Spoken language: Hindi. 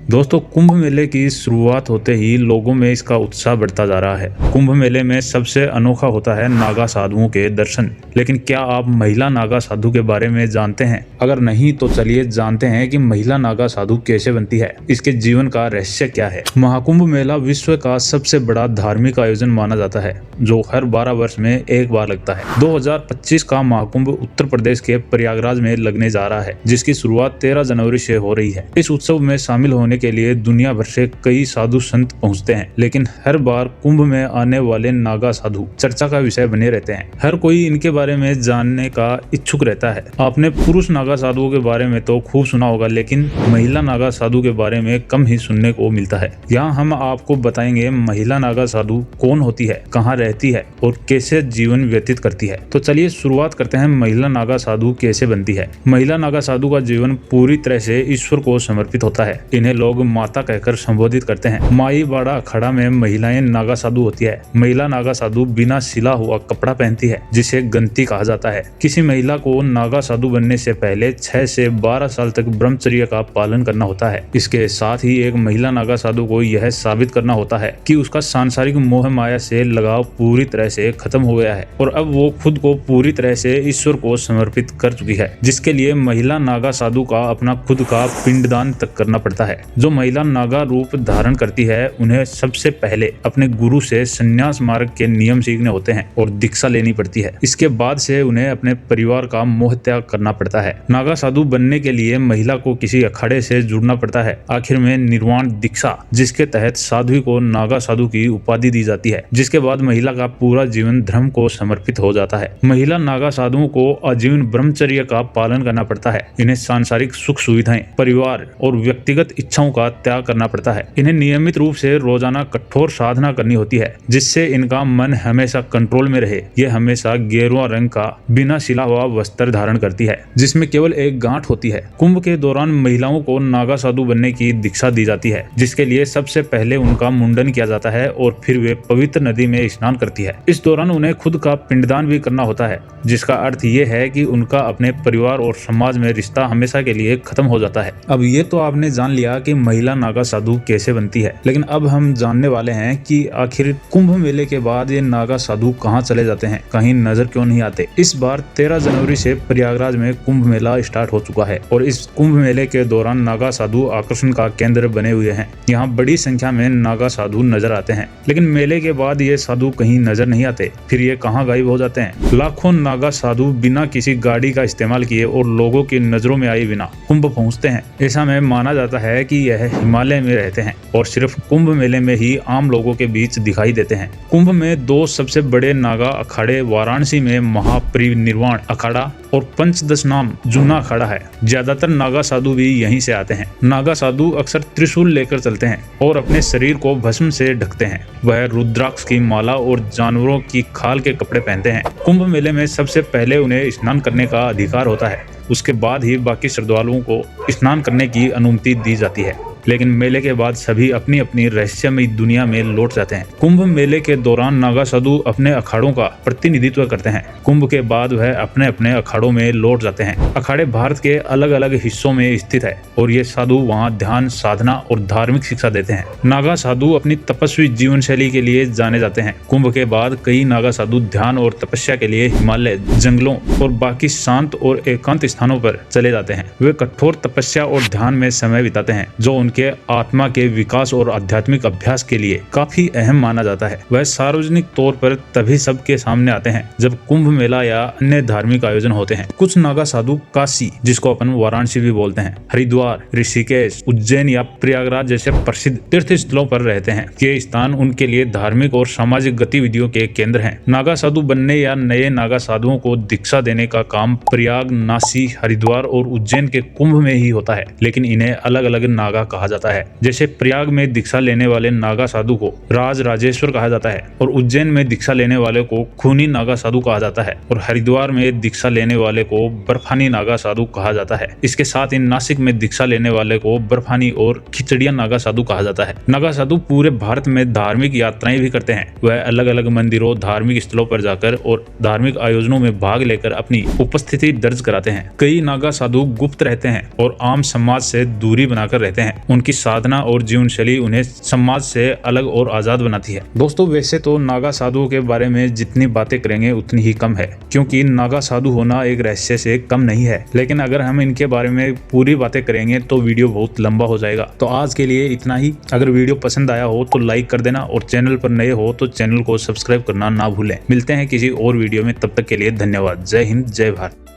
दोस्तों, कुंभ मेले की शुरुआत होते ही लोगों में इसका उत्साह बढ़ता जा रहा है। कुंभ मेले में सबसे अनोखा होता है नागा साधुओं के दर्शन। लेकिन क्या आप महिला नागा साधु के बारे में जानते हैं? अगर नहीं तो चलिए जानते हैं कि महिला नागा साधु कैसे बनती है, इसके जीवन का रहस्य क्या है। महाकुंभ मेला विश्व का सबसे बड़ा धार्मिक आयोजन माना जाता है, जो हर 12 वर्ष में एक बार लगता है। 2025 का महाकुंभ उत्तर प्रदेश के प्रयागराज में लगने जा रहा है, जिसकी शुरुआत 13 जनवरी से हो रही है। इस उत्सव में शामिल होने के लिए दुनिया भर से कई साधु संत पहुंचते हैं, लेकिन हर बार कुंभ में आने वाले नागा साधु चर्चा का विषय बने रहते हैं। हर कोई इनके बारे में जानने का इच्छुक रहता है। आपने पुरुष नागा साधुओं के बारे में तो खूब सुना होगा, लेकिन महिला नागा साधु के बारे में कम ही सुनने को मिलता है। यहाँ हम आपको बताएंगे महिला नागा साधु कौन होती है, कहाँ रहती है और कैसे जीवन व्यतीत करती है। तो चलिए शुरुआत करते हैं, महिला नागा साधु कैसे बनती है। महिला नागा साधु का जीवन पूरी तरह से ईश्वर को समर्पित होता है। इन्हें लोग माता कहकर संबोधित करते हैं। माई बाड़ा अखाड़ा में महिलाएं नागा साधु होती है। महिला नागा साधु बिना सिला हुआ कपड़ा पहनती है, जिसे गंती कहा जाता है। किसी महिला को नागा साधु बनने से पहले 6 से 12 साल तक ब्रह्मचर्य का पालन करना होता है। इसके साथ ही एक महिला नागा साधु को यह साबित करना होता है कि उसका सांसारिक मोह माया से लगाव पूरी तरह से खत्म हो गया है और अब वो खुद को पूरी तरह से ईश्वर को समर्पित कर चुकी है, जिसके लिए महिला नागा साधु का अपना खुद का पिंडदान तक करना पड़ता है। जो महिला नागा रूप धारण करती है, उन्हें सबसे पहले अपने गुरु से संन्यास मार्ग के नियम सीखने होते हैं और दीक्षा लेनी पड़ती है। इसके बाद से उन्हें अपने परिवार का मोह त्याग करना पड़ता है। नागा साधु बनने के लिए महिला को किसी अखाड़े से जुड़ना पड़ता है। आखिर में निर्वाण दीक्षा, जिसके तहत साधु को नागा साधु की उपाधि दी जाती है, जिसके बाद महिला का पूरा जीवन धर्म को समर्पित हो जाता है। महिला नागा साधुओं को आजीवन ब्रह्मचर्य का पालन करना पड़ता है। इन्हें सांसारिक सुख सुविधाएं, परिवार और व्यक्तिगत इच्छाओं का त्याग करना पड़ता है। इन्हें नियमित रूप से रोजाना कठोर साधना करनी होती है, जिससे इनका मन हमेशा कंट्रोल में रहे। यह हमेशा गेरुआ रंग का बिना सिला हुआ वस्त्र धारण करती है, जिसमें केवल एक गांठ होती है। कुंभ के दौरान महिलाओं को नागा साधु बनने की दीक्षा दी जाती है, जिसके लिए सबसे पहले उनका मुंडन किया जाता है और फिर वे पवित्र नदी में स्नान करती है। इस दौरान उन्हें खुद का पिंडदान भी करना होता है, जिसका अर्थ ये है कि उनका अपने परिवार और समाज में रिश्ता हमेशा के लिए खत्म हो जाता है। अब ये तो आपने जान लिया कि महिला नागा साधु कैसे बनती है, लेकिन अब हम जानने वाले हैं कि आखिर कुंभ मेले के बाद ये नागा साधु कहाँ चले जाते हैं, कहीं नजर क्यों नहीं आते। इस बार 13 जनवरी से प्रयागराज में कुंभ मेला स्टार्ट हो चुका है और इस कुंभ मेले के दौरान नागा साधु आकर्षण का केंद्र बने हुए हैं। यहाँ बड़ी संख्या में नागा साधु नजर आते हैं, लेकिन मेले के बाद ये साधु कहीं नजर नहीं आते। फिर ये कहाँ गायब हो जाते हैं। लाखों नागा साधु बिना किसी गाड़ी का इस्तेमाल किए और लोगों की नजरों में आए बिना कुंभ पहुँचते हैं। ऐसा में माना जाता है कि यह हिमालय में रहते हैं और सिर्फ कुंभ मेले में ही आम लोगों के बीच दिखाई देते हैं। कुंभ में 2 सबसे बड़े नागा अखाड़े वाराणसी में महापरिनिर्वाण अखाड़ा और पंचदशनाम जूना अखाड़ा है। ज्यादातर नागा साधु भी यहीं से आते हैं। नागा साधु अक्सर त्रिशूल लेकर चलते हैं और अपने शरीर को भस्म से ढकते हैं। वह रुद्राक्ष की माला और जानवरों की खाल के कपड़े पहनते हैं। कुंभ मेले में सबसे पहले उन्हें स्नान करने का अधिकार होता है, उसके बाद ही बाकी श्रद्धालुओं को स्नान करने की अनुमति दी जाती है। लेकिन मेले के बाद सभी अपनी अपनी रहस्यमयी दुनिया में लौट जाते हैं। कुंभ मेले के दौरान नागा साधु अपने अखाड़ों का प्रतिनिधित्व करते हैं। कुंभ के बाद वह अपने अपने अखाड़ों में लौट जाते हैं। अखाड़े भारत के अलग अलग हिस्सों में स्थित है और ये साधु वहाँ ध्यान, साधना और धार्मिक शिक्षा देते हैं। नागा साधु अपनी तपस्वी जीवन शैली के लिए जाने जाते हैं। कुंभ के बाद कई नागा साधु ध्यान और तपस्या के लिए हिमालय, जंगलों और बाकी शांत और एकांत स्थानों पर चले जाते हैं। वे कठोर तपस्या और ध्यान में समय बिताते हैं, जो उनके आत्मा के विकास और आध्यात्मिक अभ्यास के लिए काफी अहम माना जाता है। वह सार्वजनिक तौर पर तभी सबके सामने आते हैं जब कुंभ मेला या अन्य धार्मिक आयोजन होते हैं। कुछ नागा साधु काशी, जिसको अपन वाराणसी भी बोलते हैं, हरिद्वार, ऋषिकेश, उज्जैन या प्रयागराज जैसे प्रसिद्ध तीर्थ स्थलों पर रहते हैं। ये स्थान उनके लिए धार्मिक और सामाजिक गतिविधियों के केंद्र हैं। नागा साधु बनने या नए नागा साधुओं को दीक्षा देने का काम प्रयाग, नासी, हरिद्वार और उज्जैन के कुंभ में ही होता है, लेकिन इन्हें अलग अलग नागा कहा जाता है। जैसे प्रयाग में दीक्षा लेने वाले नागा साधु को राज राजेश्वर कहा जाता है और उज्जैन में दीक्षा लेने वाले को खूनी नागा साधु कहा जाता है और हरिद्वार में दीक्षा लेने वाले को बर्फानी नागा साधु कहा जाता है। इसके साथ ही नासिक में दीक्षा लेने वाले को बर्फानी और खिचड़िया नागा साधु कहा जाता है। नागा साधु पूरे भारत में धार्मिक यात्राएं भी करते हैं। वह अलग अलग मंदिरों, धार्मिक स्थलों पर जाकर और धार्मिक आयोजनों में भाग लेकर अपनी उपस्थिति दर्ज कराते हैं। कई नागा साधु गुप्त रहते हैं और आम समाज से दूरी बनाकर रहते हैं। उनकी साधना और जीवन शैली उन्हें समाज से अलग और आजाद बनाती है। दोस्तों, वैसे तो नागा साधुओं के बारे में जितनी बातें करेंगे उतनी ही कम है, क्योंकि नागा साधु होना एक रहस्य से कम नहीं है। लेकिन अगर हम इनके बारे में पूरी बातें करेंगे तो वीडियो बहुत लंबा हो जाएगा। तो आज के लिए इतना ही। अगर वीडियो पसंद आया हो तो लाइक कर देना और चैनल पर नए हो तो चैनल को सब्सक्राइब करना ना भूलें। मिलते हैं किसी और वीडियो में, तब तक के लिए धन्यवाद। जय हिंद, जय भारत।